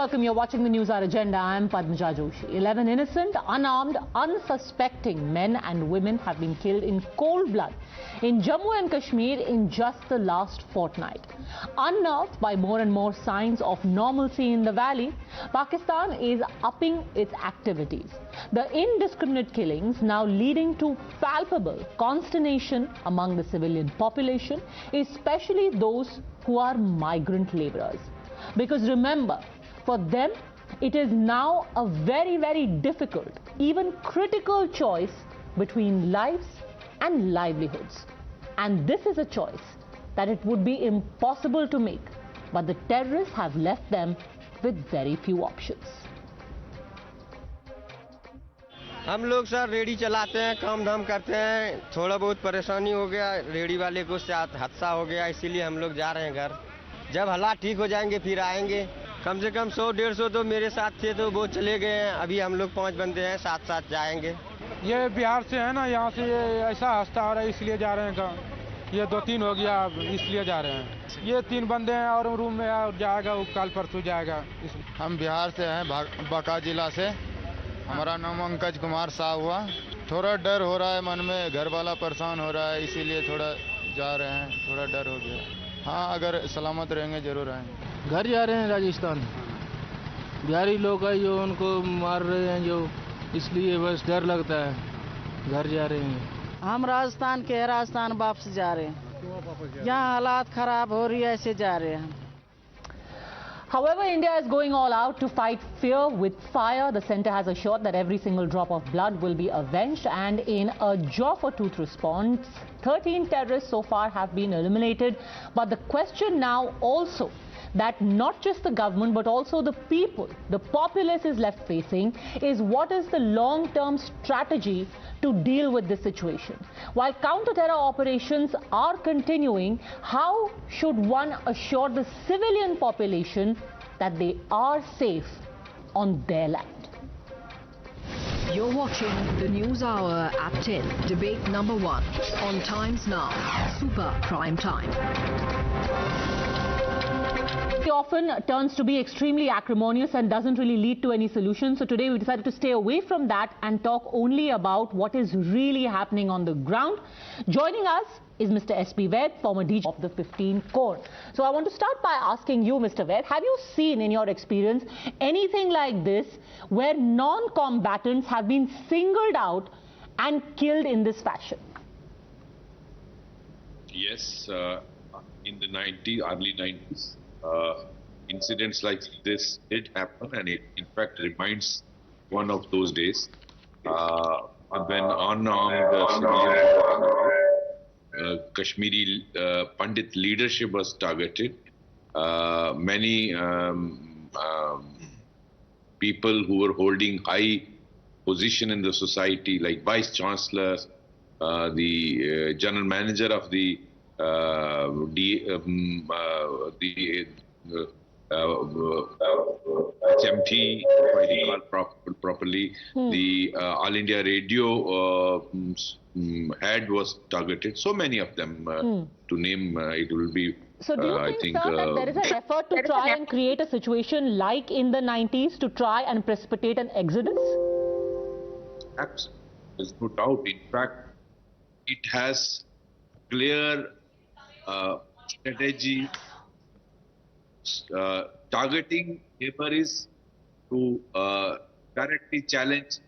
welcome. You're watching the News Hour Agenda. I'm Padmaja Joshi. 11 innocent, unarmed, unsuspecting men and women have been killed in cold blood in Jammu and Kashmir in just the last fortnight. Unnerved by more and more signs of normalcy in the valley, Pakistan is upping its activities. The indiscriminate killings now leading to palpable consternation among the civilian population, especially those who are migrant laborers. Because remember, for them, it is now a very, very difficult, even critical choice between lives and livelihoods. And this is a choice that it would be impossible to make, but the terrorists have left them with very few options. हम लोग sir ready चलाते हैं, काम धाम करते हैं, थोड़ा बहुत परेशानी हो गया, रेडी वाले को साथ हादसा हो गया, इसीलिए हम लोग जा रहे हैं घर। जब हालात ठीक हो जाएंगे फिर आएंगे। कम से कम 100-150 तो मेरे साथ थे तो वो चले गए हैं। अभी हम लोग 5 बंदे हैं, साथ जाएंगे। ये बिहार से है ना, यहाँ से ये ऐसा हादसा हो रहा है इसलिए जा रहे हैं। ये 2-3 हो गया, इसलिए जा रहे हैं। ये 3 बंदे हैं और रूम में जाएगा, वो कल परसों जाएगा। हम बिहार से हैं, बांका जिला से। हमारा नाम अंकज कुमार साहब हुआ। थोड़ा डर हो रहा है मन में, घर वाला परेशान हो रहा है, इसीलिए थोड़ा जा रहे हैं। थोड़ा डर हो गया। हाँ, अगर सलामत रहेंगे जरूर आएंगे। घर जा रहे हैं राजस्थान। बिहारी लोग हैं जो उनको मार रहे हैं, जो इसलिए बस डर लगता है। घर जा रहे हैं। हम राजस्थान के, राजस्थान वापस जा रहे हैं। यहाँ हालात खराब हो रही है, ऐसे जा रहे हैं। However, India is going all out to fight fear with fire. The centre has assured that every single drop of blood will be avenged, and in a jaw for tooth response, 13 terrorists so far have been eliminated. But the question now also that not just the government but also the people, the populace is left facing is what is the long-term strategy to deal with this situation. While counter-terror operations are continuing, how should one assure the civilian population that they are safe on their land? You're watching the News Hour at 10, debate number 1 on Times Now, Super Prime Time. It often turns to be extremely acrimonious and doesn't really lead to any solution. So today we decided to stay away from that and talk only about what is really happening on the ground. Joining us is Mr. S.P. Vaid, former DG of the 15th Corps. So I want to start by asking you, Mr. Vaid, have you seen in your experience anything like this where non-combatants have been singled out and killed in this fashion? Yes, in the early 90s. Incidents like this did happen, and it in fact reminds one of those days when unarmed Kashmiri Pandit leadership was targeted. Many people who were holding high position in the society, like vice chancellors, the general manager of the HMT, if I recall properly, the All India Radio head was targeted. So many of them, to name, it will be. So do you think, sir, that there is an effort to try and create a situation like in the 90s to try and precipitate an exodus? Absolutely. There's no doubt. In fact, it has clear strategy. Targeting neighbors to directly challenge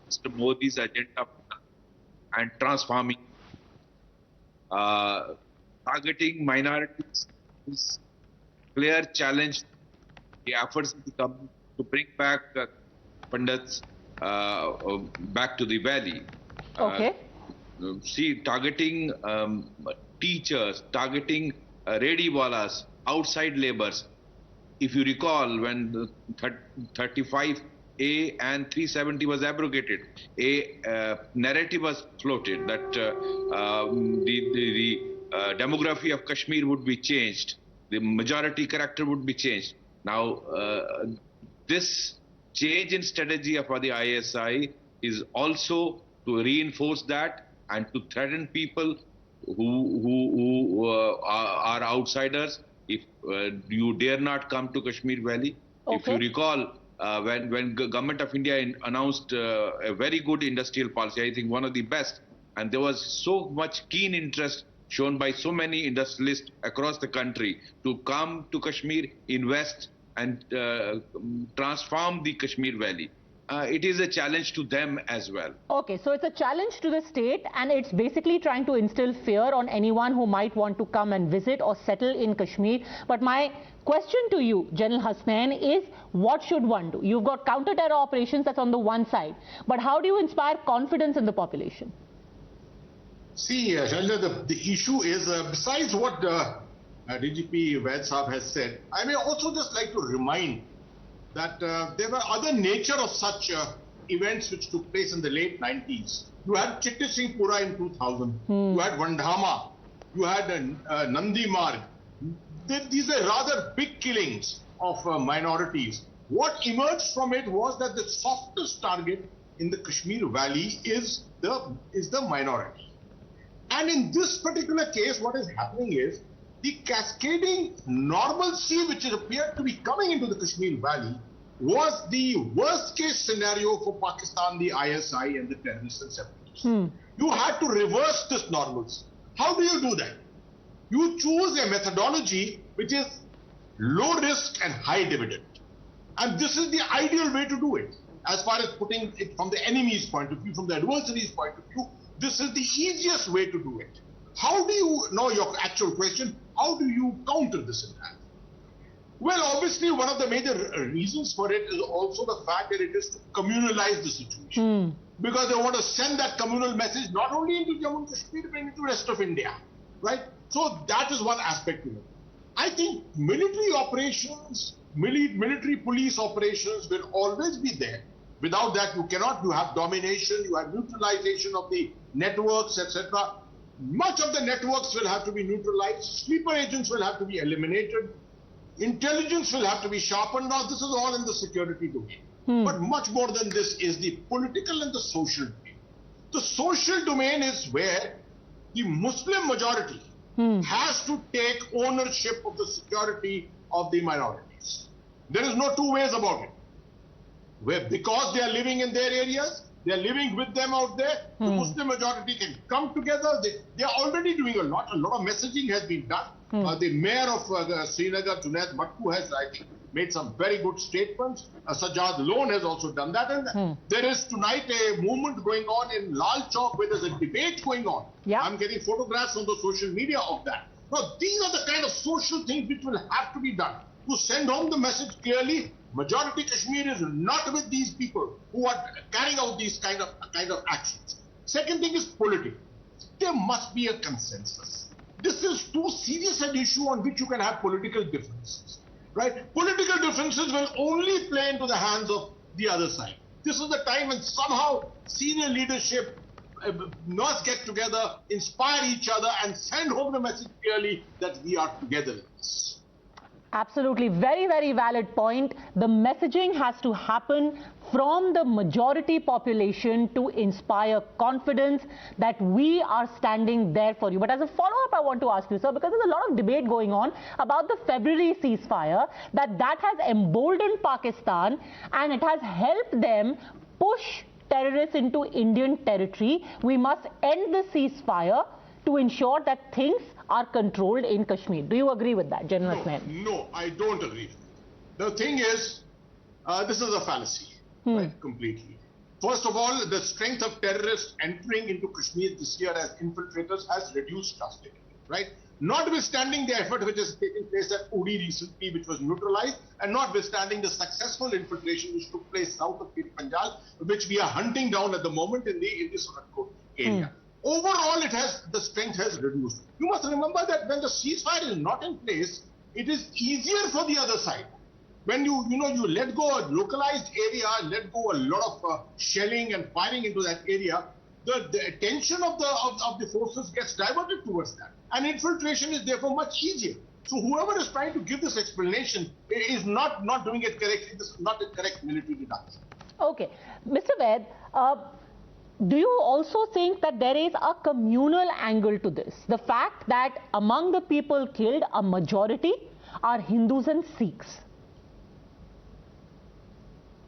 Mr. Modi's agenda and transforming. Targeting minorities is clear challenge. The efforts to bring back Pandits back to the valley. Okay. See, targeting teachers, targeting rediwalas, outside laborers. If you recall, when the 35A and 370 was abrogated, a narrative was floated that the demography of Kashmir would be changed, the majority character would be changed. Now, this change in strategy of the ISI is also to reinforce that and to threaten people who are outsiders if you dare not come to Kashmir Valley. If you recall, when Government of India announced a very good industrial policy, I think one of the best, and there was so much keen interest shown by so many industrialists across the country to come to Kashmir, invest and transform the Kashmir Valley. It is a challenge to them as well. Okay, so it's a challenge to the state, and it's basically trying to instill fear on anyone who might want to come and visit or settle in Kashmir. But my question to you, General Hasnain, is what should one do? You've got counter-terror operations, that's on the one side. But how do you inspire confidence in the population? See, Shalja, the issue is, besides what DGP Vaid Saab has said, I may also just like to remind that there were other nature of such events which took place in the late 90s. You had Chitti Singhpura in 2000, you had Vandhama, you had Nandi Marg. These are rather big killings of minorities. What emerged from it was that the softest target in the Kashmir Valley is the minority. And in this particular case, what is happening is the cascading normalcy which appeared to be coming into the Kashmir Valley was the worst case scenario for Pakistan, the ISI and the terrorists and separatists. You had to reverse this normalcy. How do you do that? You choose a methodology which is low risk and high dividend. And this is the ideal way to do it. As far as putting it from the enemy's point of view, from the adversary's point of view, this is the easiest way to do it. How do you know your actual question? How do you counter this attack? Well, obviously, one of the major reasons for it is also the fact that it is to communalize the situation. Because they want to send that communal message not only into Jammu and Kashmir, but into the rest of India. Right? So that is one aspect of it. I think military operations, military police operations will always be there. Without that, you have domination, you have neutralization of the networks, etc. Much of the networks will have to be neutralized. Sleeper agents will have to be eliminated. Intelligence will have to be sharpened. Now, this is all in the security domain. But much more than this is the political and the social domain. The social domain is where the Muslim majority has to take ownership of the security of the minorities. There is no two ways about it. Because they are living in their areas, they are living with them out there, the Muslim majority can come together. They are already doing a lot of messaging has been done. The mayor of Srinagar, Junaid Mattu, has, I think, made some very good statements. Sajjad Lone has also done that. And there is tonight a movement going on in Lal Chowk where there's a debate going on. I'm getting photographs on the social media of that. Now, these are the kind of social things which will have to be done to send home the message clearly. Majority Kashmir is not with these people who are carrying out these kind of actions. Second thing is political. There must be a consensus. This is too serious an issue on which you can have political differences. Right? Political differences will only play into the hands of the other side. This is the time when somehow senior leadership must get together, inspire each other and send home the message clearly that we are together in this. Absolutely. Very, very valid point. The messaging has to happen from the majority population to inspire confidence that we are standing there for you. But as a follow-up, I want to ask you, sir, because there's a lot of debate going on about the February ceasefire, that has emboldened Pakistan and it has helped them push terrorists into Indian territory. We must end the ceasefire to ensure that things are controlled in Kashmir. Do you agree with that, General Hasnain? No, I don't agree. The thing is, this is a fallacy, right, completely. First of all, the strength of terrorists entering into Kashmir this year as infiltrators has reduced drastically, right? Notwithstanding the effort which has taken place at Uri recently, which was neutralized, and notwithstanding the successful infiltration which took place south of Panjal, which we are hunting down at the moment in the Suratkot area. Overall, the strength has reduced. You must remember that when the ceasefire is not in place, it is easier for the other side. When you let go a localized area, let go a lot of shelling and firing into that area, the attention of the forces gets diverted towards that. And infiltration is therefore much easier. So whoever is trying to give this explanation is not doing it correctly. This is not a correct military deduction. Okay. Mr. Vaid, do you also think that there is a communal angle to this? The fact that among the people killed, a majority are Hindus and Sikhs?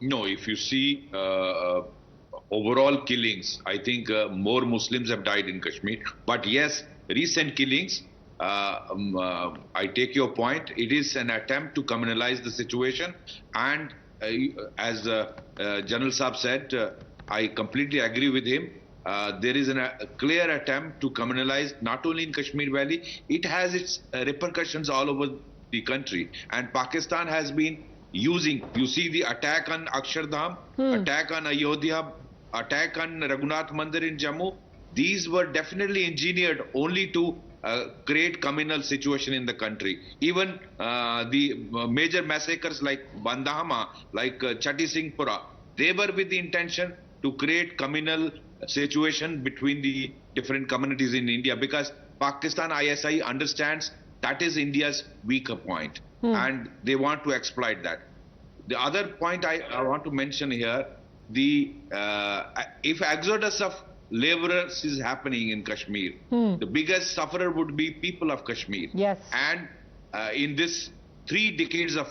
No, if you see overall killings, I think more Muslims have died in Kashmir. But yes, recent killings, I take your point. It is an attempt to communalize the situation. And as General Saab said, I completely agree with him. There is a clear attempt to communalize not only in Kashmir Valley, it has its repercussions all over the country. And Pakistan has been using, you see the attack on Akshardham, attack on Ayodhya, attack on Raghunath Mandir in Jammu. These were definitely engineered only to create communal situation in the country. Even the major massacres like Bandahama, like Chatti Singhpura, they were with the intention to create communal situation between the different communities in India, because Pakistan ISI understands that is India's weaker point. And they want to exploit that. The other point I want to mention here, if exodus of laborers is happening in Kashmir, the biggest sufferer would be people of Kashmir. Yes. And in this 3 decades of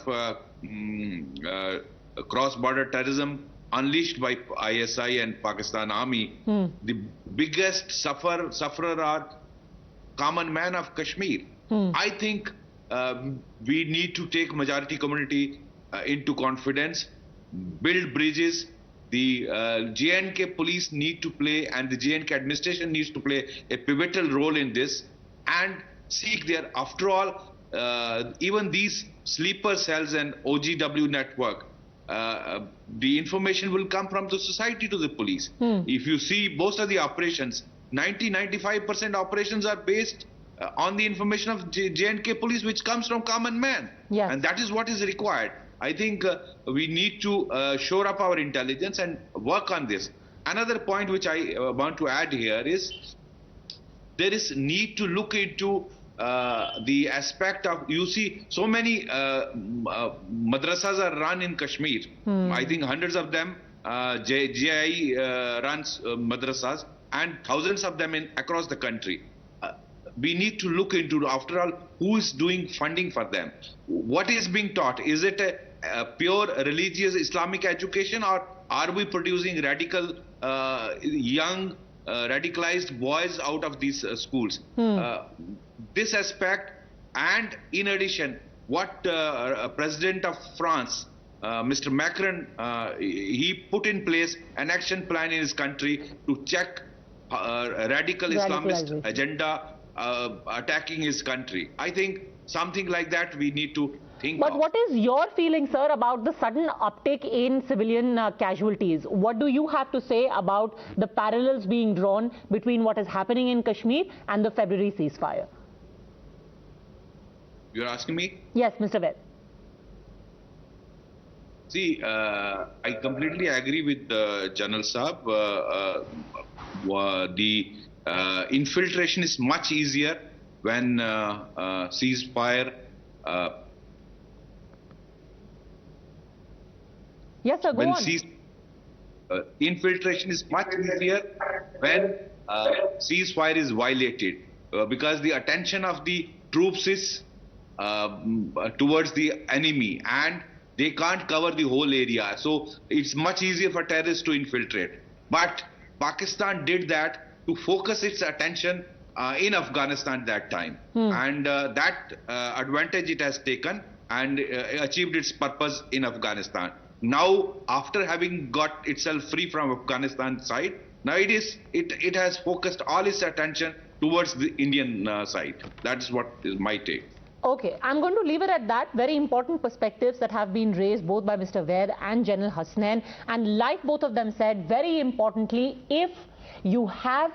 cross-border terrorism unleashed by ISI and Pakistan Army, the biggest sufferer are common man of Kashmir. I think we need to take majority community into confidence, build bridges. The J&K police need to play, and the J&K administration needs to play a pivotal role in this and seek their, after all, even these sleeper cells and OGW network, the information will come from the society to the police. If you see most of the operations, 90-95% operations are based on the information of J&K police, which comes from common man. Yes. And that is what is required. I think we need to shore up our intelligence and work on this. Another point which I want to add here is there is need to look into the aspect of, you see, so many madrasas are run in Kashmir. I think hundreds of them, JI runs madrasas, and thousands of them across the country. We need to look into, after all, who is doing funding for them? What is being taught? Is it a pure religious Islamic education, or are we producing radical, young, radicalized boys out of these schools? This aspect, and in addition, what President of France, Mr. Macron, he put in place an action plan in his country to check radical Islamist agenda attacking his country. I think something like that we need to think But of. what is your feeling, sir, about the sudden uptick in civilian casualties? What do you have to say about the parallels being drawn between what is happening in Kashmir and the February ceasefire? You're asking me? Yes, Mr. Ved. See, I completely agree with General Saab. The infiltration is much easier when ceasefire. Yes, sir, go When on. infiltration is much easier when ceasefire is violated, because the attention of the troops is towards the enemy, and they can't cover the whole area. So it's much easier for terrorists to infiltrate. But Pakistan did that to focus its attention in Afghanistan that time. And that advantage it has taken and achieved its purpose in Afghanistan. Now, after having got itself free from Afghanistan side, now it has focused all its attention towards the Indian side. That's what is my take. Okay, I'm going to leave it at that. Very important perspectives that have been raised both by Mr. Ved and General Hasnain. And like both of them said, very importantly, if you have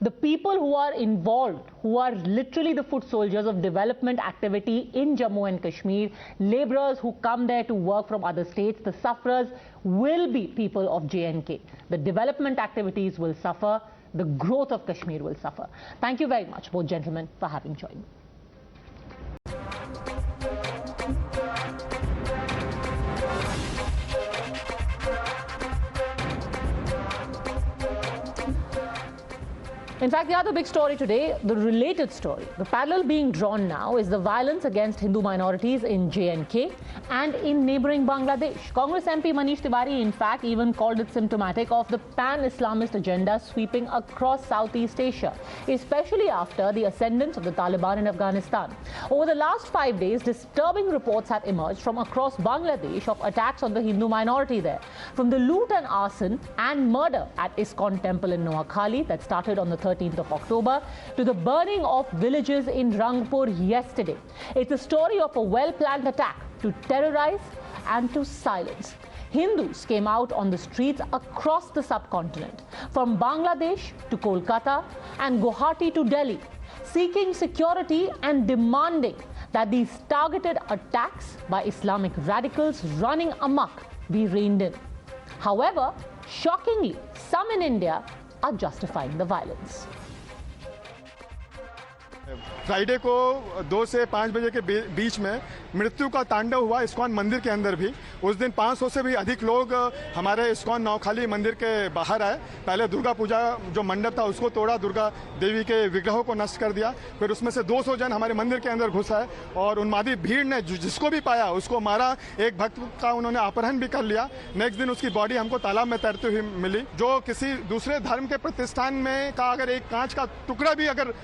the people who are involved, who are literally the foot soldiers of development activity in Jammu and Kashmir, laborers who come there to work from other states, the sufferers will be people of J&K. The development activities will suffer, the growth of Kashmir will suffer. Thank you very much, both gentlemen, for having joined me. In fact, the other big story today, the related story, the parallel being drawn now is the violence against Hindu minorities in J&K and in neighbouring Bangladesh. Congress MP Manish Tiwari, in fact, even called it symptomatic of the pan-Islamist agenda sweeping across Southeast Asia, especially after the ascendance of the Taliban in Afghanistan. Over the last 5 days, disturbing reports have emerged from across Bangladesh of attacks on the Hindu minority there. From the loot and arson and murder at ISKCON temple in Noakhali that started on the 13th of October to the burning of villages in Rangpur yesterday. It's a story of a well-planned attack to terrorize and to silence. Hindus came out on the streets across the subcontinent, from Bangladesh to Kolkata and Guwahati to Delhi, seeking security and demanding that these targeted attacks by Islamic radicals running amok be reined in. However, shockingly, some in India are justifying the violence. Friday को 2 से 5 बजे के बीच में मृत्यु का तांडव हुआ ISKCON मंदिर के अंदर भी। उस दिन 500 से भी अधिक लोग हमारे इस्कॉन नौखाली मंदिर के बाहर आए। पहले दुर्गा पूजा जो मंडप था उसको तोड़ा, दुर्गा देवी के विग्रहों को नष्ट कर दिया। फिर उसमें से 200 जन हमारे मंदिर के अंदर घुस आए और उन्मादी भीड़ ने जिसको भी पाया उसको मारा। एक भक्त का उन्होंने अपहरण भी कर लिया। नेक्स्ट दिन उसकी बॉडी हमको तालाब में तैरती हुई मिली। जो किसी दूसरे धर्म के प्रतिष्ठान में का अगर एक कांच का टुकड़ा भी अगर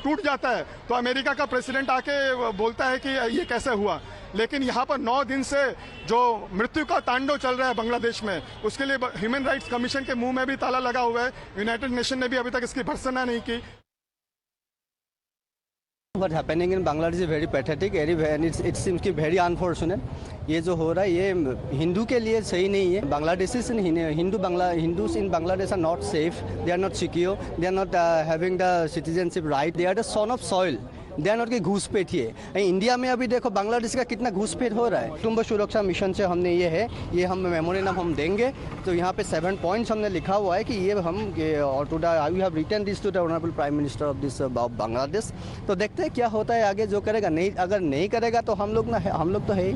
टूट जाता है तो अमेरिका का प्रेसिडेंट आके बोलता है कि ये कैसे हुआ। लेकिन यहाँ पर 9 दिन से जो मृत्यु का तांडव चल रहा है बांग्लादेश में, उसके लिए ह्यूमन राइट्स कमीशन के मुंह में भी ताला लगा हुआ है। यूनाइटेड नेशन ने भी अभी तक इसकी भर्त्सना नहीं की। What happening in Bangladesh is very pathetic and it seems to be very unfortunate. ये जो हो रहा है ये हिंदू के लिए सही नहीं है। Bangladeshis in Hindus in Bangladesh are not safe. They are not secure. They are not having the citizenship right. They are the son of soil. They are not के घुसपैठ है। इंडिया में अभी देखो बांग्लादेश का कितना घुसपैठ हो रहा है। कुटुंब सुरक्षा मिशन से हमने ये हम मेमोरेंडम हम देंगे। तो यहाँ पे 7 पॉइंट्स हमने लिखा हुआ है कि ये हम और to the we have written this to the honourable prime minister of this Bangladesh. तो देखते हैं क्या होता है आगे। जो करेगा नहीं, अगर नहीं करेगा तो हम लोग तो है ही।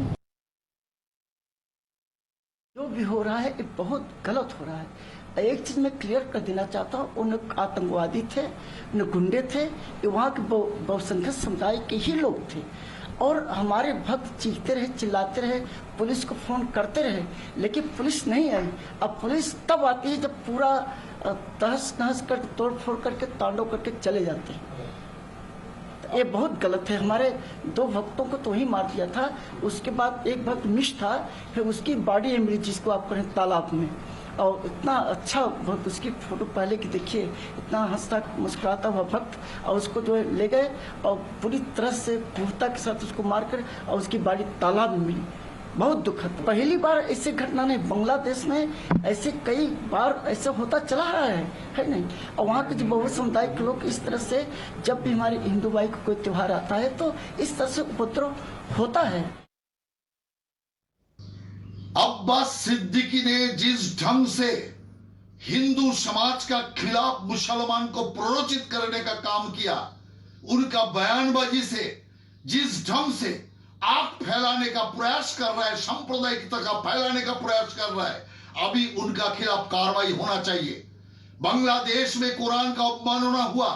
जो भी हो रहा है ये बहुत गलत हो रहा है। एक चीज मैं क्लियर कर देना चाहता हूँ, उन आतंकवादी थे, उन गुंडे थे, ये वहाँ के बहुसंख्यक समुदाय के ही लोग थे। और हमारे भक्त चीखते रहे, चिल्लाते रहे, पुलिस को फोन करते रहे, लेकिन पुलिस नहीं आई। अब पुलिस तब आती है जब पूरा तहस नहस कर तोड़ फोड़ करके तांडव करके चले जाते हैं। ये बहुत गलत है। हमारे 2 भक्तों को तो ही मार दिया था। उसके बाद एक भक्त मिश था, फिर उसकी बॉडी मिली जिसको आप कहें तालाब में। और इतना अच्छा भक्त, उसकी फोटो पहले की देखिए, इतना हंसता मुस्कुराता हुआ भक्त, और उसको जो है ले गए और पूरी तरह से क्रूरता के साथ उसको मारकर और उसकी बॉडी तालाब में मिली। बहुत दुखद। पहली बार ऐसी घटना नहीं, बांग्लादेश में ऐसे कई बार ऐसे होता चला रहा है नहीं। और वहाँ के जो बहु समुदाय के लोग इस तरह से, जब भी हमारे हिंदू भाई को कोई त्योहार आता है तो इस तरह से उपद्रव होता है। अब्बास सिद्दीकी ने जिस ढंग से हिंदू समाज का खिलाफ मुसलमान को प्ररोचित करने का काम किया, उनका बयानबाजी से जिस ढंग से आग फैलाने का प्रयास कर रहा है, सांप्रदायिकता का फैलाने का प्रयास कर रहा है, अभी उनका खिलाफ कार्रवाई होना चाहिए। बांग्लादेश में कुरान का अपमानना हुआ,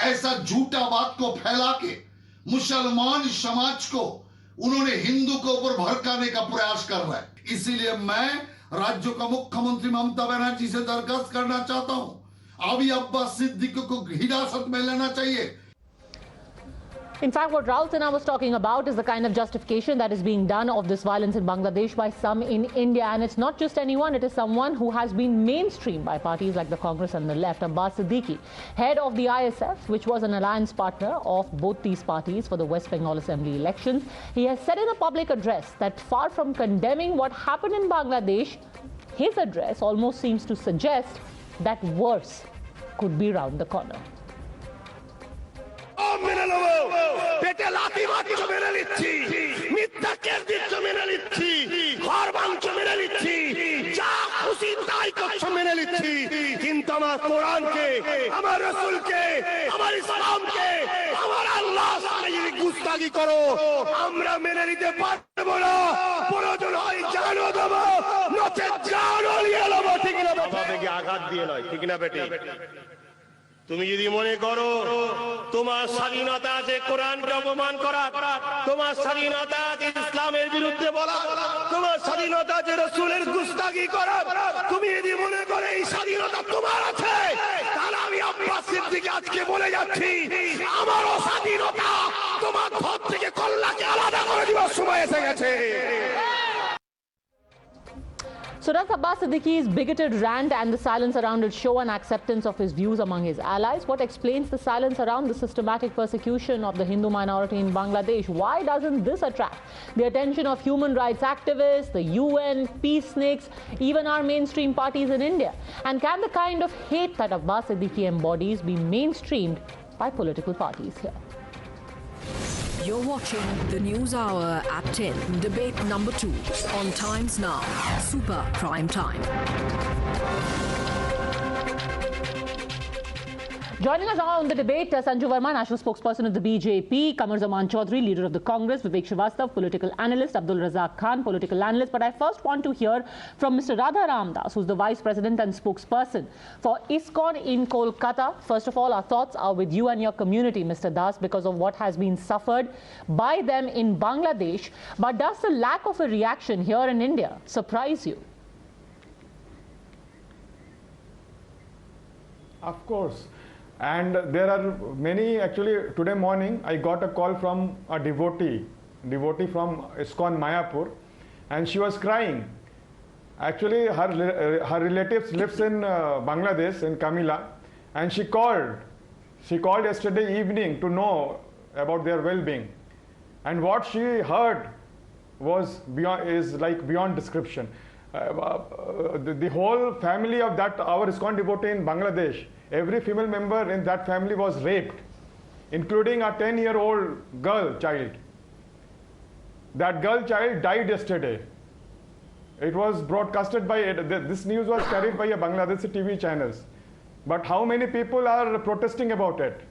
ऐसा झूठा बात को फैला के मुसलमान समाज को उन्होंने हिंदू के ऊपर भड़काने का प्रयास कर रहा है। इसीलिए मैं राज्य का मुख्यमंत्री ममता बनर्जी से दरखास्त करना चाहता हूं, अभी अब्बास सिद्दीकी को हिरासत में लेना चाहिए। In fact, what Rahul Sinha was talking about is the kind of justification that is being done of this violence in Bangladesh by some in India. And it's not just anyone, it is someone who has been mainstreamed by parties like the Congress and the left. Abbas Siddiqui, head of the ISF, which was an alliance partner of both these parties for the West Bengal Assembly elections. He has said in a public address that far from condemning what happened in Bangladesh, his address almost seems to suggest that worse could be round the corner. মেনে নেব, পেটে লাথি মারছো মেনে নিচ্ছি, মিথ্যা case দিচ্ছ মেনে নিচ্ছি, ঘর ভাঙছো মেনে নিচ্ছি, যা খুশি তাই করছো মেনে নিচ্ছি, কিন্তু আমার কোরআনকে, আমার রাসূলকে, আমার ইসলামকে, আমার আল্লাহর সামনে যদি গুস্তাখি করো আমরা মেনে নিতে পারবো না। প্রয়োজন হয় জানও দেবো, নচেৎ জানও নিয়ে নেবো। ঠিক না? বাবা থেকে আঘাত দিয়ে নয়, ঠিক না বেটি? তুমি যদি মনে করো তোমার স্বাধীনতা আছে কোরআনকে অপমান করা, তোমার স্বাধীনতা আছে ইসলামের বিরুদ্ধে বলা, তোমার স্বাধীনতা আছে রাসূলের গুস্তাখি করা, তুমি যদি মনে করো এই স্বাধীনতা তোমার আছে, তাহলে আমি আব্বাস সিদ্দিকী আজকে বলে যাচ্ছি আমারও স্বাধীনতা তোমার ঘর থেকে কল্লাকে আলাদা করে দেওয়ার সময় এসে গেছে। So does Abbas Siddiqui's bigoted rant and the silence around it show an acceptance of his views among his allies? What explains the silence around the systematic persecution of the Hindu minority in Bangladesh? Why doesn't this attract the attention of human rights activists, the UN, peaceniks, even our mainstream parties in India? And can the kind of hate that Abbas Siddiqui embodies be mainstreamed by political parties here? You're watching the News Hour at 10, debate number 2 on Times Now, Super Prime Time. Joining us now on the debate, Sanju Verma, national spokesperson of the BJP, Qamar Zaman Chaudhary, leader of the Congress, Vivek Srivastava, political analyst, Abdul Razak Khan, political analyst. But I first want to hear from Mr. Radha Ram Das, who's the vice president and spokesperson for ISKCON in Kolkata. First of all, our thoughts are with you and your community, Mr. Das, because of what has been suffered by them in Bangladesh. But does the lack of a reaction here in India surprise you? Of course. And there are many, actually today morning I got a call from a devotee from ISKCON Mayapur, and she was crying. Actually her relatives lives in Bangladesh, in Kamila, and she called yesterday evening to know about their well-being, and what she heard is beyond description. The whole family of that our ISKCON devotee in Bangladesh, every female member in that family was raped, including a 10-year-old girl child. That girl child died yesterday. It was broadcasted by, this news was carried by a Bangladeshi TV channels. But how many people are protesting about it?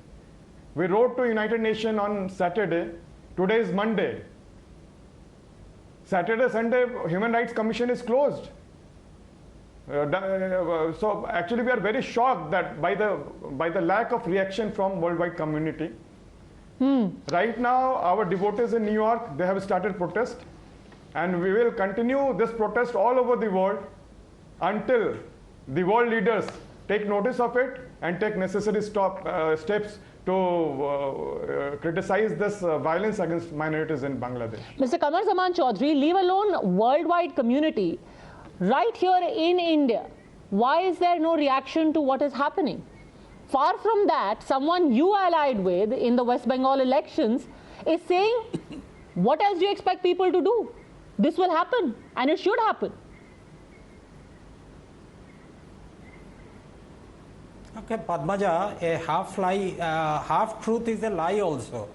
We wrote to United Nations on Saturday. Today is Monday. Saturday, Sunday, Human Rights Commission is closed. So actually we are very shocked that by the lack of reaction from worldwide community. Right now our devotees in New York, they have started protest, and we will continue this protest all over the world until the world leaders take notice of it and take necessary steps to criticize this violence against minorities in Bangladesh. Mr. Qamar Zaman Chaudhary, leave alone worldwide community. Right here in India, why is there no reaction to what is happening? Far from that, someone you allied with in the West Bengal elections is saying, what else do you expect people to do? This will happen, and it should happen. Okay, Padmaja, a half truth is a lie also.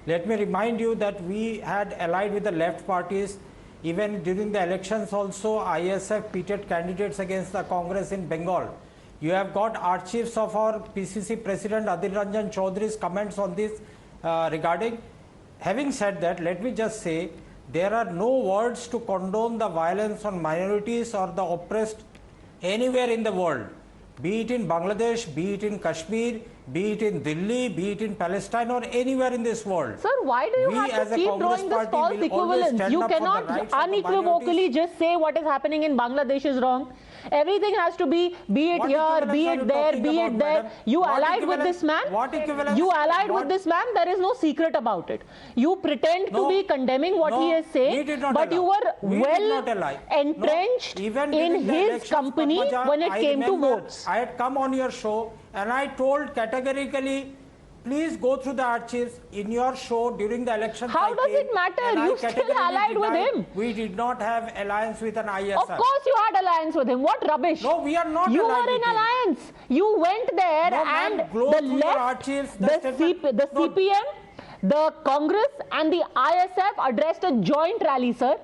Let me remind you that we had allied with the left parties. Even during the elections also, ISF pitted candidates against the Congress in Bengal. You have got archives of our PCC President Adil Ranjan Chaudhary's comments on this regarding. Having said that, let me just say, there are no words to condone the violence on minorities or the oppressed anywhere in the world. Be it in Bangladesh, be it in Kashmir, be it in Delhi, be it in Palestine or anywhere in this world. Sir, why do you have to keep drawing this false equivalence? You cannot unequivocally just say what is happening in Bangladesh is wrong. Everything has to be it here, be it there, be it there. You allied with this man. What equivalence? You allied with this man. There is no secret about it. You pretend to be condemning what he is saying, but you were well entrenched in his company when it came to votes. I had come on your show and I told categorically, please go through the archives in your show during the election. How does it matter? You still allied with him. We did not have alliance with an ISF. Of course you had alliance with him. What rubbish. No, we are not. You were in alliance. You went there and the left, the CPM, the Congress and the ISF addressed a joint rally, sir.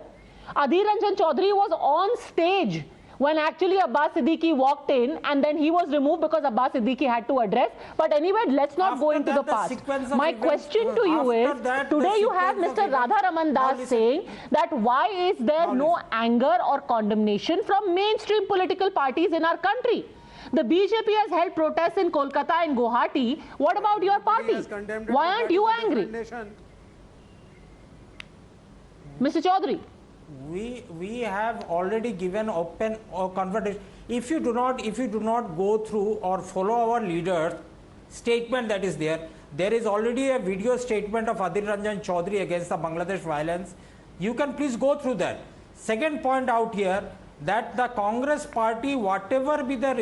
Adil Ranjan Chaudhary was on stage when actually Abbas Siddiqui walked in, and then he was removed because Abbas Siddiqui had to address. But anyway, let's not go into the past. My question to you is, today you have Mr. Radha Raman Das saying that why is there no anger or condemnation from mainstream political parties in our country? The BJP has held protests in Kolkata and Guwahati. What about your party? Why aren't you angry? Mr. Chaudhary. We have already given open confrontation. If you do not go through or follow our leader's statement that is there is already a video statement of Adhir Ranjan Chaudhary against the Bangladesh violence. You can please go through that. Second point out here, that the Congress party, whatever be the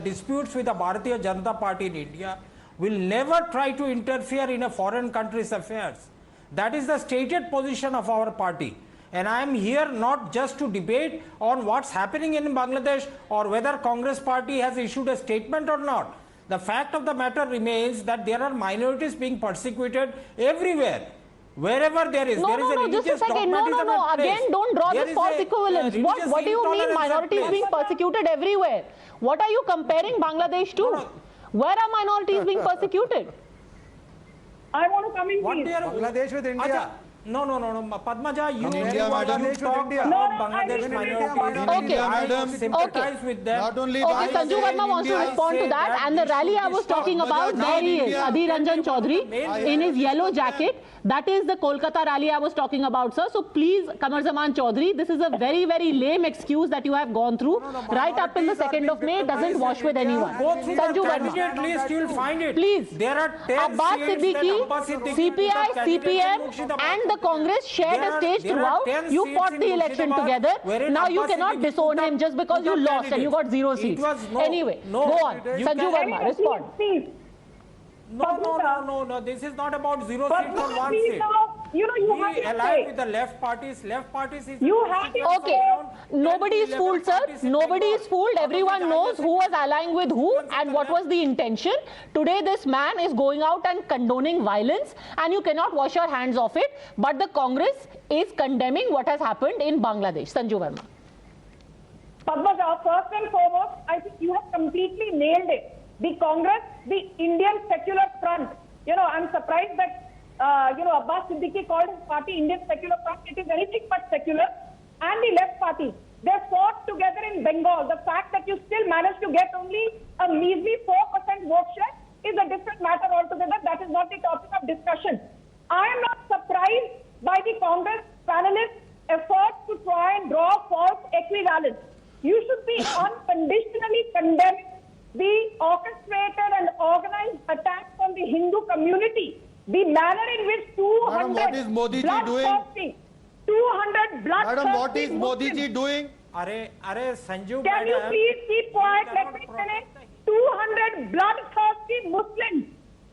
disputes with the Bharatiya Janata Party in India, will never try to interfere in a foreign country's affairs. That is the stated position of our party. And I am here not just to debate on what's happening in Bangladesh or whether Congress party has issued a statement or not. The fact of the matter remains that there are minorities being persecuted everywhere. Wherever there is, there is a religious just a second. No. Again, don't draw this false equivalence. What do you mean minorities being persecuted everywhere? What are you comparing Bangladesh to? Where are minorities being persecuted? I want to come in, please. Bangladesh with India. No. Padmaja, you talk about Bangladesh minorities. Okay. I sympathize with them. Okay, Sanju Verma wants to respond to that. And the rally I was talking about, there he is, Adhir Ranjan Chaudhary, in his yellow jacket. That is the Kolkata rally I was talking about, sir. So please, Qamar Zaman Chaudhary, this is a very, very lame excuse that you have gone through. Right up till the 2nd of May, doesn't wash with anyone. Sanju Verma. List, you'll find it. Please. There are 10 Abbas Siddiqui, CPI, CPM and the Congress shared a stage throughout. You fought the election together. Now you cannot disown him just because you lost and you got 0 seats. Anyway, go on. Sanju Verma, respond. No. This is not about 0 seats or 1 seat. You allied with the left parties. Left parties is... Okay. Nobody is fooled, sir. Nobody is fooled. Everyone knows who was allying with who and what was the intention. Today, this man is going out and condoning violence and you cannot wash your hands off it. But the Congress is condemning what has happened in Bangladesh. Sanju Verma. Padmaja, first and foremost, I think you have completely nailed it. The Congress, the Indian Secular Front. I'm surprised that, Abbas Siddiqui called his party Indian Secular Front. It is anything but secular. And the left party, they fought together in Bengal. The fact that you still managed to get only a measly 4% vote share is a different matter altogether. That is not the topic of discussion. I am not surprised by the Congress panelists' efforts to try and draw false equivalence. You should be unconditionally condemned the orchestrated and organized attacks on the Hindu community, the manner in which 200 what is Modi ji doing? 200 bloodthirsty Madam, what is Modi ji doing? Sanju, can you please keep quiet? Let me finish. 200 bloodthirsty Muslims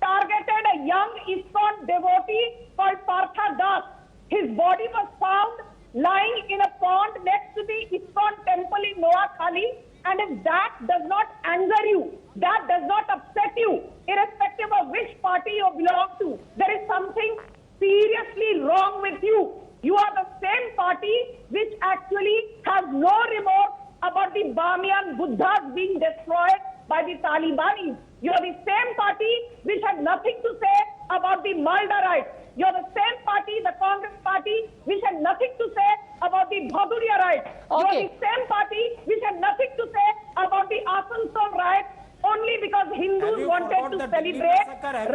targeted a young ISKCON devotee called Partha Das. His body was found lying in a pond next to the ISKCON temple in Noakhali. And if that does not anger you, that does not upset you, irrespective of which party you belong to, there is something seriously wrong with you. You are the same party which actually has no remorse about the Bamiyan Buddhas being destroyed by the Talibanis. You are the same party which had nothing to say about the Maldarites. You are the same party, the Congress party, which had nothing to say about the Bhaduria riots. You are the same party which had nothing to say about the Asansol riots only because Hindus wanted to celebrate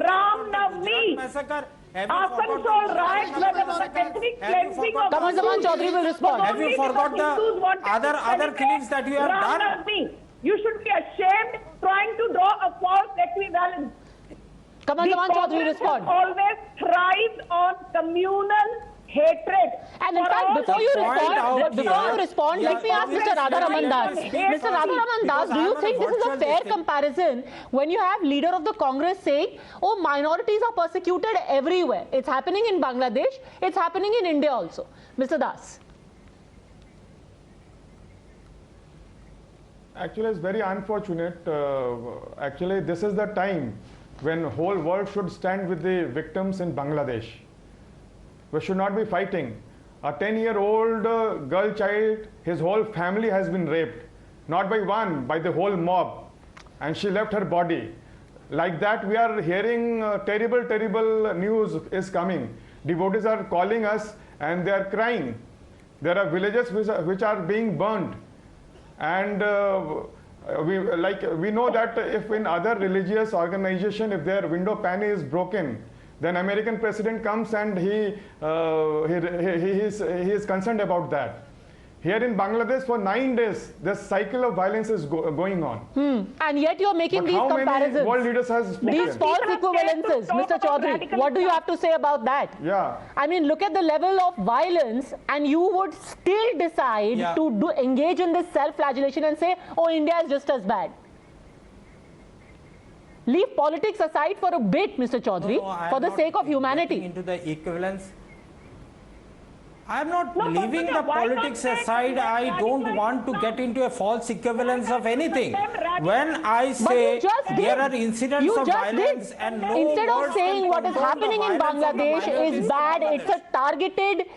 Ram Navami. Asansol riots where there was a ethnic cleansing of Qamar Zaman Chaudhary will respond. Have you forgot the other killings that you have done? You should be ashamed trying to draw a false equivalence. Qamar Zaman Chaudhary respond. Always thrives on communal hatred. And in fact, before you respond, let me ask Mr. Radharaman Das. Mr. Radharaman Das, do you think this is a fair comparison when you have leader of the Congress saying, oh, minorities are persecuted everywhere. It's happening in Bangladesh. It's happening in India also. Mr. Das. Actually, it's very unfortunate. Actually, this is the time when the whole world should stand with the victims in Bangladesh. We should not be fighting. A 10-year-old girl child, his whole family has been raped. Not by one, by the whole mob. And she left her body. Like that, we are hearing terrible, terrible news is coming. Devotees are calling us and they are crying. There are villages which are being burned. And we know that if in other religious organization, if their window pane is broken, then American president comes and he is concerned about that. Here in Bangladesh, for 9 days, the cycle of violence is going on. And yet you're making these comparisons. How many world leaders has spoken? These false equivalences, Mr. Chaudhary. What do you have to say about that? Yeah. I mean, look at the level of violence, and you would still decide to engage in this self-flagellation and say, oh, India is just as bad. Leave politics aside for a bit, Mr. Chaudhary, for the sake of humanity. Into the equivalence. I am not leaving the politics aside. I don't want to get into a false equivalence of anything. When I say there are incidents of violence and no instead of saying what is happening in Bangladesh is bad, it's a targeted,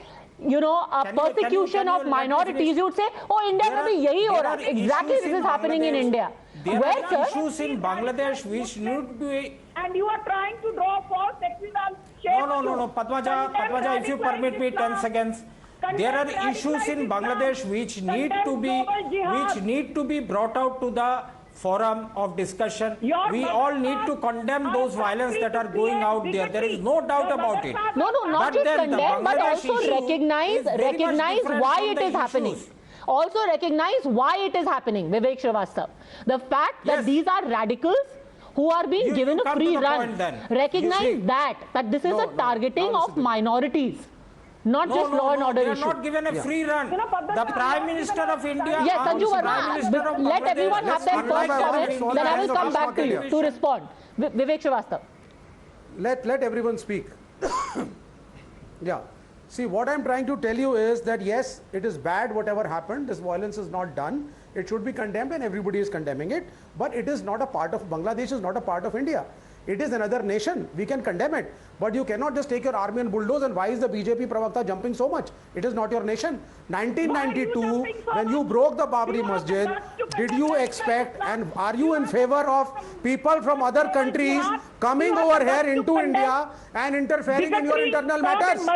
you know, a persecution of minorities, you would say, oh, India mein bhi yahi ho raha. Exactly this is happening in India. There are issues in Bangladesh which need to be... And you are trying to draw false equivalence. No, Padmaja, if you permit me 10 seconds. There are issues in Bangladesh which need to be brought out to the forum of discussion. We all need to condemn those violence that are going out there. There is no doubt about it. No, not just condemn, but also recognize why it is happening. Also recognize why it is happening, Vivek Srivastava. The fact that these are radicals who are being given a free run. Recognize that this is a targeting of minorities. Not just law and order issue. They are not given a free run. The Prime Minister of India... Yes, Sanju Verma, let everyone have their first comments, then I will come back to you to respond. Vivek Srivastava. Let everyone speak. Yeah. See, what I'm trying to tell you is that yes, it is bad whatever happened. This violence is not done. It should be condemned and everybody is condemning it. But it is not a part of, Bangladesh is not a part of India. It is another nation. We can condemn it. But you cannot just take your army and bulldoze. And why is the BJP Pravakta jumping so much? It is not your nation. 1992, when you broke the Babri Masjid, did you expect and are you in favor of people from other countries coming over here into India and interfering in your internal matters?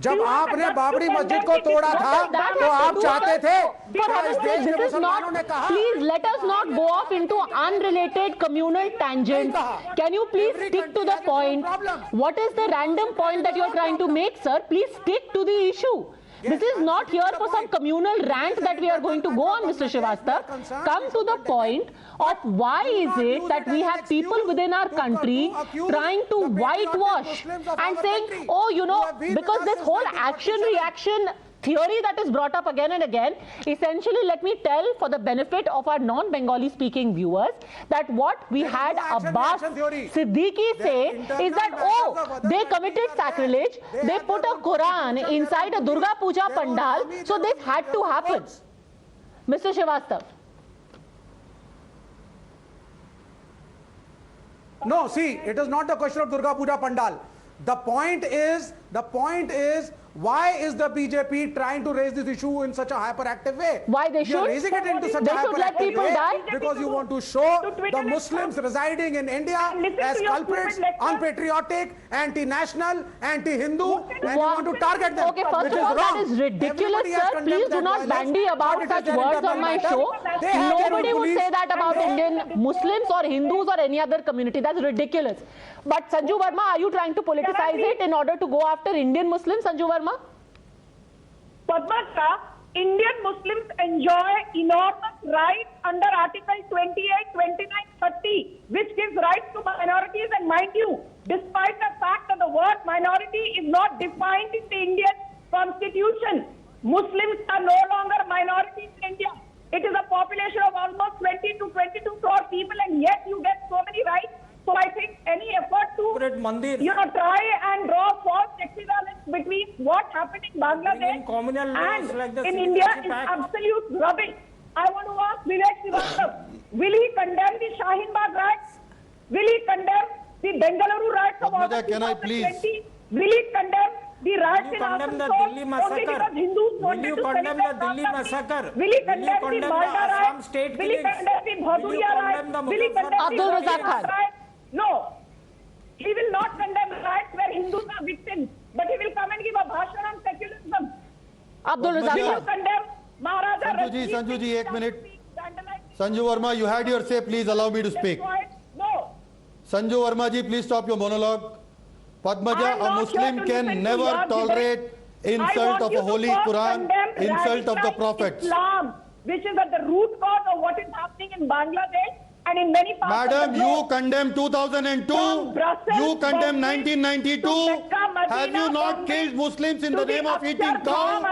जब आपने बाबरी मस्जिद को तोड़ा था तो आप चाहते थे कि इस देश के मुसलमानों ने कहा Please let us not go off into unrelated communal tangents. Can you please stick to the point? What is the random point that you are trying to make, sir? Please stick to the issue. This is not here for some communal rant that we are going to go on, Mr. Srivastava. Come to the point of why is it that we have people within our country trying to whitewash and saying, oh, you know, because this whole action-reaction theory that is brought up again and again, essentially, let me tell for the benefit of our non-Bengali speaking viewers that what we had Abbas Siddiqui say is that, oh, they committed sacrilege, they put a Quran inside a Durga Puja pandal, so this had to happen. Mr. Srivastava. No, see, it is not the question of Durga Puja pandal. The point is, why is the BJP trying to raise this issue in such a hyperactive way? Why they should? You're raising it into such a hyperactive way because you want to show the Muslims residing in India as culprits, unpatriotic, anti-national, anti-Hindu, and you want to target them. Okay, first of all, that is ridiculous, sir. Please do not bandy about such words on my show. Nobody would say that about Indian Muslims or Hindus or any other community. That's ridiculous. But Sanju Verma, are you trying to politicize it in order to go after Indian Muslims, Sanju Verma? Padma, Indian Muslims enjoy enormous rights under Article 28, 29, 30, which gives rights to minorities. And mind you, despite the fact that the word minority is not defined in the Indian Constitution, Muslims are no longer minorities in India. It is a population of almost 20 to 22 crore people, and yet you get so many rights. So I think any effort to, try and draw false equivalence between what happened in Bangladesh and in India is absolute rubbish. I want to ask Vivek Srivastava, will he condemn the Shaheen Bagh riots? Will he condemn the Bengaluru riots of August 2020? Will he condemn the riots in Asansol only because Hindus wanted to celebrate Ramakrishna? Will he condemn the Malda riots? Will he condemn the Bhaduria riots? Will he condemn the Razak riots? No, he will not condemn riots where Hindus are victims, but he will come and give a bhashan on secularism. Abdul Razak. Will you condemn Maharaja Sanju ji, 1 minute. vandalizing Sanju Verma, you had your say. Please allow me to speak. No. Sanju Verma ji, please stop your monologue. Padmaja, a Muslim can never tolerate insult of a holy Quran, insult of the prophets. Islam, which is at the root cause of what is happening in Bangladesh and in many parts Madam, of the globe. you condemn 2002, you condemn 1992. Have you not killed Muslims in the name of eating cow?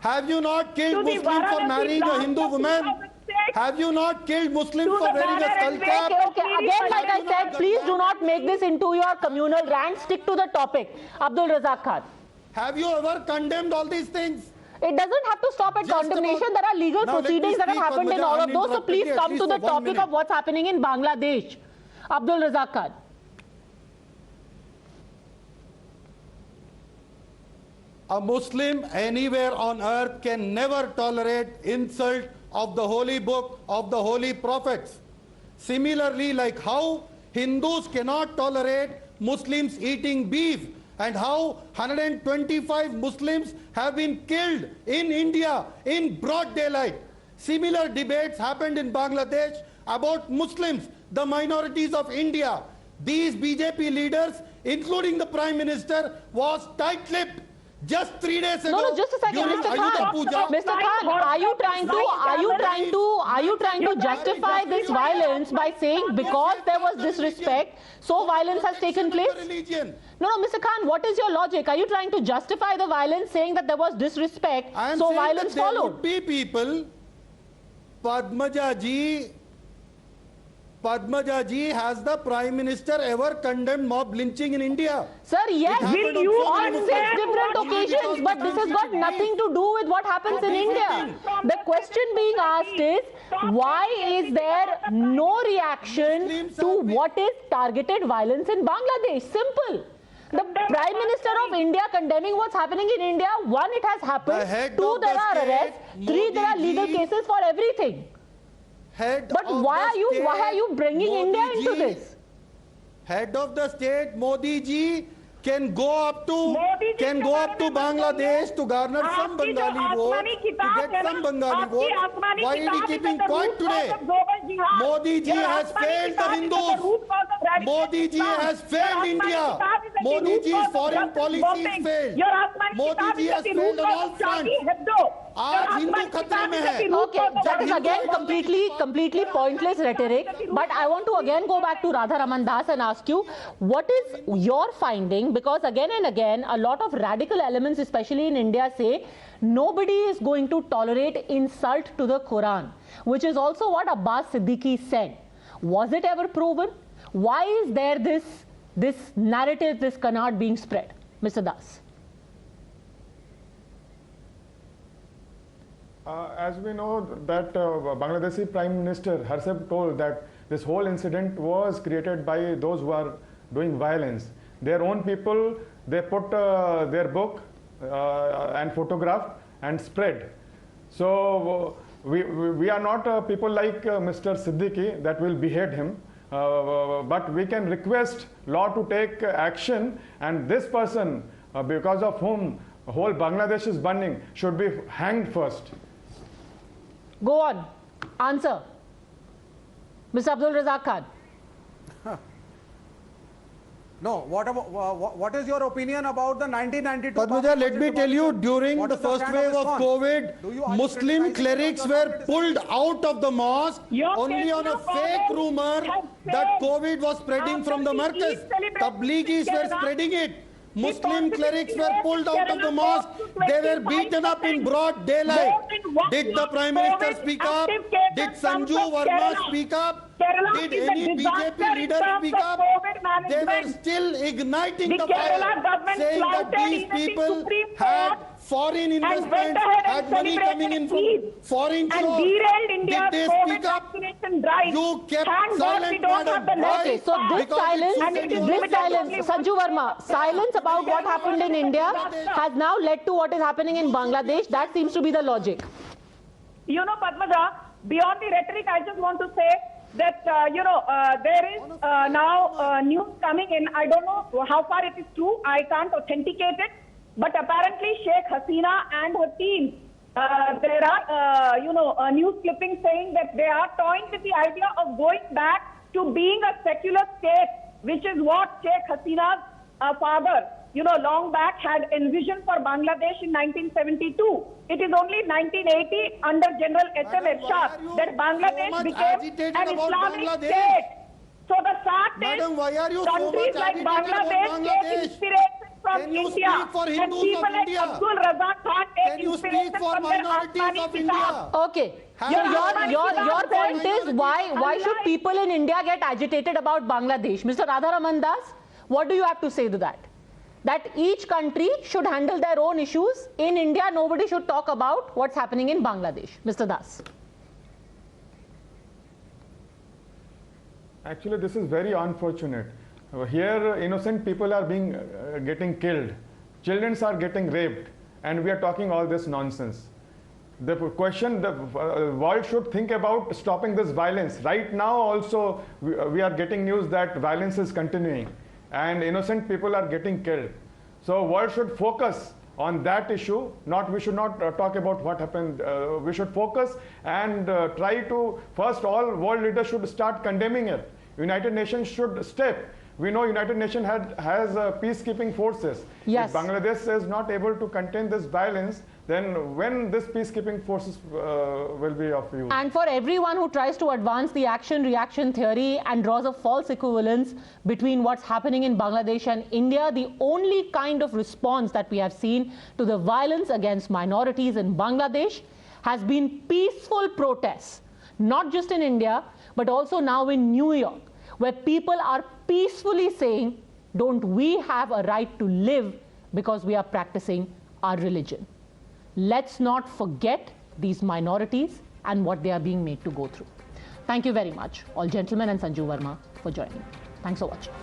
Have you not killed Muslims for marrying a Hindu woman? Have you not killed Muslims for wearing a skull cap? Okay. Again, like I said, please do not make this into your communal rant. Stick to the topic. Abdul Razak Khan. Have you ever condemned all these things? It doesn't have to stop at condemnation. There are legal proceedings that have happened in all of those. So please come to the topic of what's happening in Bangladesh. Abdul Razak Khan. A Muslim anywhere on earth can never tolerate insult of the holy book, of the holy prophets. Similarly, like how Hindus cannot tolerate Muslims eating beef, and how 125 Muslims have been killed in India in broad daylight. Similar debates happened in Bangladesh about Muslims, the minorities of India. These BJP leaders, including the Prime Minister, was tight-lipped. Just 3 days ago. No, just a second, Mr. Khan. Mr. Khan, are you trying to justify this violence by saying because there was disrespect, so violence has taken place? No, Mr. Khan, what is your logic? Are you trying to justify the violence, saying that there was disrespect, so violence followed? There would be people. Padmaja ji, has the Prime Minister ever condemned mob lynching in India? Sir, yes, on 6 different occasions, but this has got nothing to do with what happens in India. The question being asked is, why is there no reaction to what is targeted violence in Bangladesh? Simple. The Prime Minister of India condemning what's happening in India, 1, it has happened, 2, there are arrests, 3, there are legal cases for everything. But why are you bringing India into this? Head of the state, Modi ji, can go up to Bangladesh to garner some Bengali vote, to get some Bengali vote. Why is he keeping quiet today? Modi ji has failed the Hindus. Modi ji has failed India. Modi ji's foreign policy is failed. Modi ji has failed on all fronts. आज हिंदू खतरे में है. Okay, that is again completely pointless rhetoric. But I want to again go back to Radharaman Das and ask you, what is your finding? Because again and again, a lot of radical elements, especially in India, say nobody is going to tolerate insult to the Quran, which is also what Abbas Siddiqui said. Was it ever proven? Why is there this narrative, this canard being spread? Mr. Das. As we know that Bangladeshi Prime Minister herself told that this whole incident was created by those who are doing violence. Their own people, they put their book and photograph and spread. So we are not people like Mr. Siddiqui that will behead him. But we can request law to take action, and this person, because of whom whole Bangladesh is burning, should be hanged first. Go on. Answer. Mr. Abdul Razak Khan. No, what is your opinion about the 1992? Padmaja, let me tell you, during the first wave of COVID, Muslim clerics were pulled out of the mosque only on a fake rumor that COVID was spreading from the markaz. Tabligis were spreading it. Muslim clerics were pulled out of the mosque. They were beaten up in broad daylight. Did the Prime Minister speak up? Did Sanju Verma speak up? Did any BJP leader speak up? They were still igniting the fire, saying that these people had foreign investment, had money coming in from foreign source. Did they speak up? You kept silent, madam. Why? So this silence, Sanju Verma, silence about what happened in India has now led to what is happening in Bangladesh. That seems to be the logic. You know, Padmaja, beyond the rhetoric, I just want to say that, there is now news coming in. I don't know how far it is true. I can't authenticate it. But apparently Sheikh Hasina and her team there are, news clippings saying that they are toying with the idea of going back to being a secular state, which is what Sheikh Hasina's father, long back had envisioned for Bangladesh in 1972. It is only 1980 under General S.M. Ershad that Bangladesh became an Islamic state. So the fact is, countries like Bangladesh take inspiration from India, and people like Abdul Razak Khan take inspiration from their Afghani kitab. Okay. Your point is why should people in India get agitated about Bangladesh? Mr. Radharaman Das, what do you have to say to that? That each country should handle their own issues. In India, nobody should talk about what's happening in Bangladesh. Mr. Das. Actually, this is very unfortunate. Here, innocent people are getting killed. Children are getting raped. And we are talking all this nonsense. The question, the world should think about stopping this violence. Right now also, we are getting news that violence is continuing. And innocent people are getting killed. So world should focus on that issue. We should not talk about what happened. We should focus and try to, first all world leaders should start condemning it. United Nations should step. We know United Nations has peacekeeping forces. Yes. If Bangladesh is not able to contain this violence, then when this peacekeeping forces will be of use? And for everyone who tries to advance the action-reaction theory and draws a false equivalence between what's happening in Bangladesh and India, the only kind of response that we have seen to the violence against minorities in Bangladesh has been peaceful protests, not just in India, but also now in New York, where people are peacefully saying, don't we have a right to live because we are practicing our religion? Let's not forget these minorities and what they are being made to go through. Thank you very much, all gentlemen and Sanju Verma, for joining. Thanks for watching.